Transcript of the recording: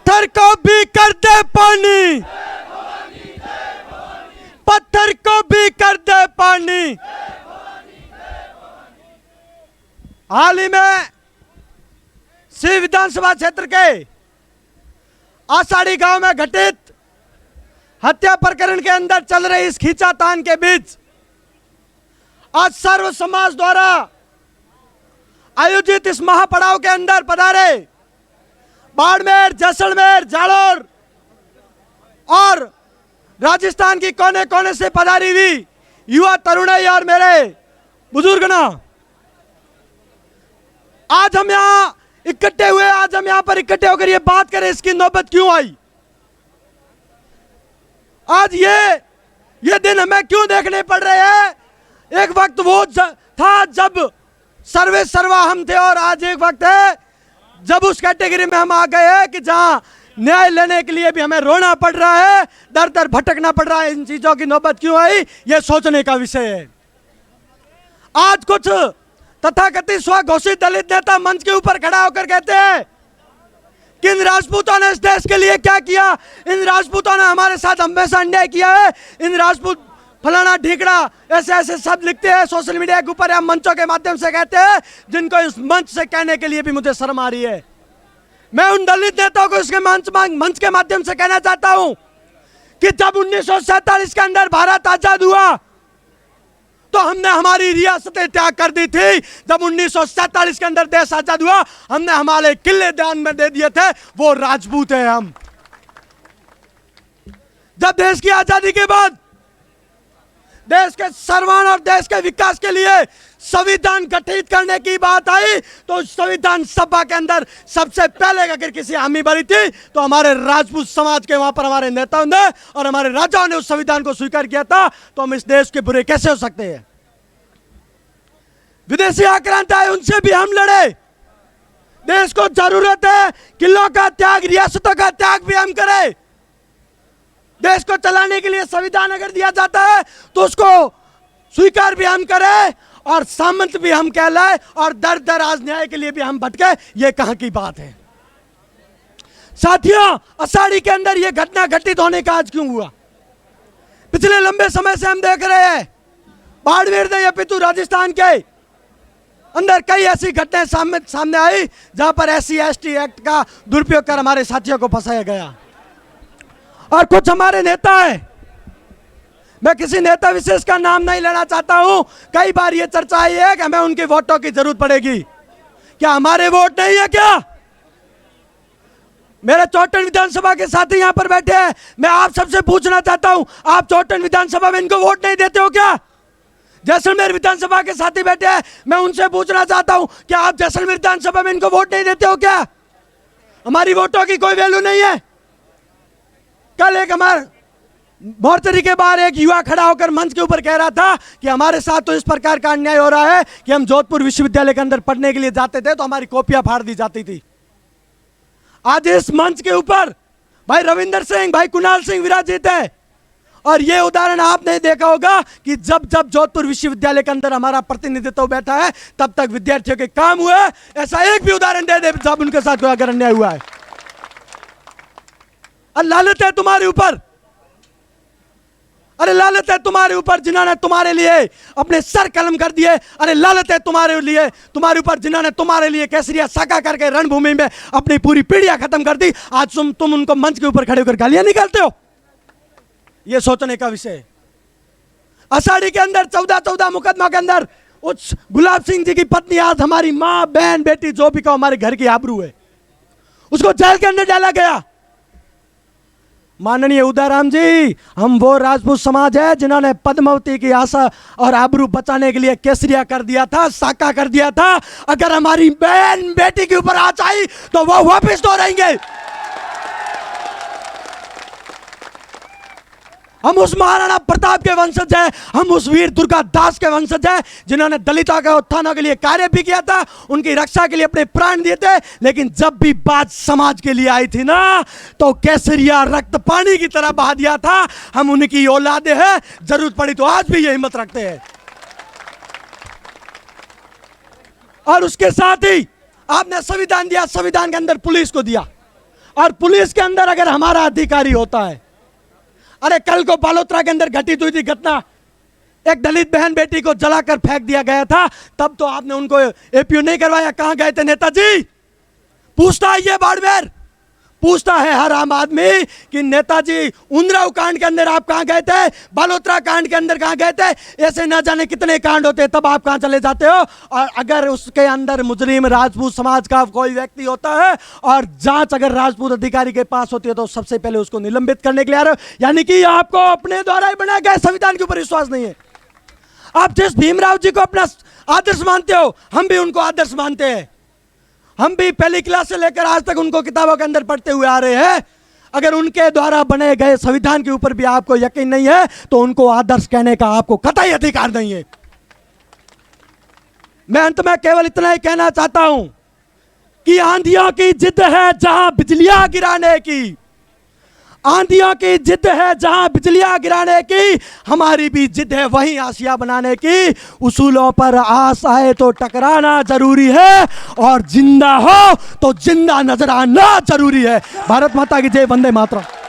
पत्थर को भी कर दे पानी, पत्थर को भी कर दे पानी। हाल ही में सी विधानसभा क्षेत्र के आषाढ़ी गांव में घटित हत्या प्रकरण के अंदर चल रही इस खींचातान के बीच आज सर्व समाज द्वारा आयोजित इस महापड़ाव के अंदर पधारे बाड़मेर, जैसलमेर, जालोर और राजस्थान की कोने कोने से पधारी हुई युवा तरुणाई और मेरे बुजुर्गना, आज हम यहाँ इकट्ठे हुए, आज हम यहाँ पर इकट्ठे होकर ये बात करें इसकी नौबत क्यों आई। आज ये दिन हमें क्यों देखने पड़ रहे हैं। एक वक्त वो था जब सर्वे सर्वा हम थे और आज एक वक्त है जब उस कैटेगरी में हम आ गए हैं कि जहां न्याय लेने के लिए भी हमें रोना पड़ रहा है, दर दर भटकना पड़ रहा है। इन चीजों की नौबत क्यों आई, ये सोचने का विषय है। आज कुछ तथाकथित स्वघोषित दलित नेता मंच के ऊपर खड़ा होकर कहते हैं कि इन राजपूतों ने इस देश के लिए क्या किया, इन राजपूतों ने हमारे साथ हमेशा अन्याय किया है, इन राजपूत फलाना ढीकड़ा, ऐसे ऐसे शब्द लिखते हैं सोशल मीडिया के ऊपर या मंचों के माध्यम से कहते हैं, जिनको इस मंच से कहने के लिए भी मुझे शर्म आ रही है। मैं उन दलित नेताओं को इसके मंच के माध्यम से कहना चाहता हूं कि जब 1947 के अंदर भारत आजाद हुआ तो हमने हमारी रियासतें त्याग कर दी थी। जब 1947 के अंदर देश आजाद हुआ हमने हमारे किले दान में दे दिए थे, वो राजपूत हैं हम। जब देश की आजादी के बाद देश के सर्वांगीण और देश के विकास के लिए संविधान गठित करने की बात आई तो संविधान सभा के अंदर सबसे पहले अगर किसी हामी भरी थी तो हमारे राजपूत समाज के वहां पर हमारे नेताओं ने और हमारे राजाओं ने उस संविधान को स्वीकार किया था। तो हम इस देश के बुरे कैसे हो सकते हैं। विदेशी आक्रांत आए उनसे भी हम लड़े। देश को जरूरत है किलों का त्याग, रियासतों का त्याग भी हम करें। देश को चलाने के लिए संविधान अगर दिया जाता है तो उसको स्वीकार भी हम करें और सामंत भी हम कहलाए और दर दराज न्याय के लिए भी हम भटके। ये कहां की बात है साथियों। आषाढ़ी के अंदर ये घटना घटित होने का आज क्यों हुआ। पिछले लंबे समय से हम देख रहे हैं बाड़मेर या पितू राजस्थान के अंदर कई ऐसी घटनाएं सामने आई जहां पर SC ST एक्ट का दुरुपयोग कर हमारे साथियों को फंसाया गया। और कुछ हमारे नेता हैं, मैं किसी नेता विशेष का नाम नहीं लेना चाहता हूं, कई बार यह चर्चा आई है कि हमें उनके वोटों की जरूरत पड़ेगी। क्या हमारे वोट नहीं है क्या। मेरे चौटन विधानसभा के साथी यहां पर बैठे हैं, मैं आप सबसे पूछना चाहता हूं, आप चौटन विधानसभा में इनको वोट नहीं देते हो क्या। जैसलमेर विधानसभा के साथी बैठे हैं, मैं उनसे पूछना चाहता हूं क्या आप जैसलमेर विधानसभा में इनको वोट नहीं देते हो क्या। हमारी वोटों की कोई वैल्यू नहीं है। कल एक हमारे मोर्चरी के बाहर एक युवा खड़ा होकर मंच के ऊपर कह रहा था कि हमारे साथ तो इस प्रकार का अन्याय हो रहा है कि हम जोधपुर विश्वविद्यालय के अंदर पढ़ने के लिए जाते थे तो हमारी कॉपियां फाड़ दी जाती थी। आज इस मंच के ऊपर भाई रविंदर सिंह, भाई कुणाल सिंह विराजित है। और ये उदाहरण आपने देखा होगा कि जब जब जोधपुर विश्वविद्यालय के अंदर हमारा प्रतिनिधित्व बैठा है तब तक विद्यार्थियों के काम हुए। ऐसा एक भी उदाहरण दे जब उनके साथ कोई अगर अन्याय हुआ है। और लालत है तुम्हारे ऊपर, अरे लालत है तुम्हारे ऊपर जिन्होंने तुम्हारे लिए अपने सर कलम कर दिए। अरे लालत है तुम्हारे ऊपर जिन्होंने तुम्हारे लिए केसरिया साका करके रणभूमि में अपनी पूरी पीढ़ियां खत्म कर दी। आज तुम उनको मंच के ऊपर खड़े होकर गालियां निकालते हो। यह सोचने का विषय है। आषाढ़ी के अंदर 14 मुकदमा के अंदर उस गुलाब सिंह जी की पत्नी, आज हमारी मां, बहन, बेटी जो भी कहो हमारे घर की आबरू है, उसको जेल के अंदर डाला गया। माननीय उदयराम जी, हम वो राजपूत समाज है जिन्होंने पद्मावती की आशा और आबरू बचाने के लिए केसरिया कर दिया था, साका कर दिया था। अगर हमारी बहन बेटी के ऊपर आंच आई तो वो वापस तो रहेंगे। हम उस महाराणा प्रताप के वंशज हैं, हम उस वीर दुर्गा दास के वंशज हैं जिन्होंने दलितों के उत्थानों के लिए कार्य भी किया था, उनकी रक्षा के लिए अपने प्राण दिए थे। लेकिन जब भी बात समाज के लिए आई थी ना तो केसरिया रक्त पानी की तरह बहा दिया था। हम उनकी औलादे हैं, जरूरत पड़ी तो आज भी ये हिम्मत रखते हैं। और उसके साथ ही आपने संविधान दिया, संविधान के अंदर पुलिस को दिया। और पुलिस के अंदर अगर हमारा अधिकारी होता है, अरे कल को बालोतरा के अंदर घटित हुई थी घटना, एक दलित बहन बेटी को जलाकर फेंक दिया गया था, तब तो आपने उनको एपीयू नहीं करवाया। कहां गए थे नेताजी? पूछता है ये बाड़मेर, पूछता है हर आम आदमी कि नेताजी उन्नाव कांड के अंदर आप कहां गए थे, बालोतरा कांड के अंदर कहां गए थे? ऐसे न जाने कितने कांड होते, तब आप कहां चले जाते हो? और अगर उसके अंदर मुजरिम राजपूत समाज का कोई व्यक्ति होता है और जांच अगर राजपूत अधिकारी के पास होती है तो सबसे पहले उसको निलंबित करने के लिए आ रहे हो। यानी कि आपको अपने द्वारा ही बनाए गए संविधान के ऊपर विश्वास नहीं है। आप जिस भीमराव जी को अपना आदर्श मानते हो, हम भी उनको आदर्श मानते हैं। हम भी पहली क्लास से लेकर आज तक उनको किताबों के अंदर पढ़ते हुए आ रहे हैं। अगर उनके द्वारा बने गए संविधान के ऊपर भी आपको यकीन नहीं है तो उनको आदर्श कहने का आपको कतई अधिकार नहीं है। मैं अंत में केवल इतना ही कहना चाहता हूं कि आंधियों की जिद है जहां बिजलियां गिराने की, आंधियों की जिद है जहां बिजलियां गिराने की, हमारी भी जिद है वहीं आसिया बनाने की। उसूलों पर आस आए तो टकराना जरूरी है और जिंदा हो तो जिंदा नजर आना जरूरी है। भारत माता की जय, वंदे मातरम।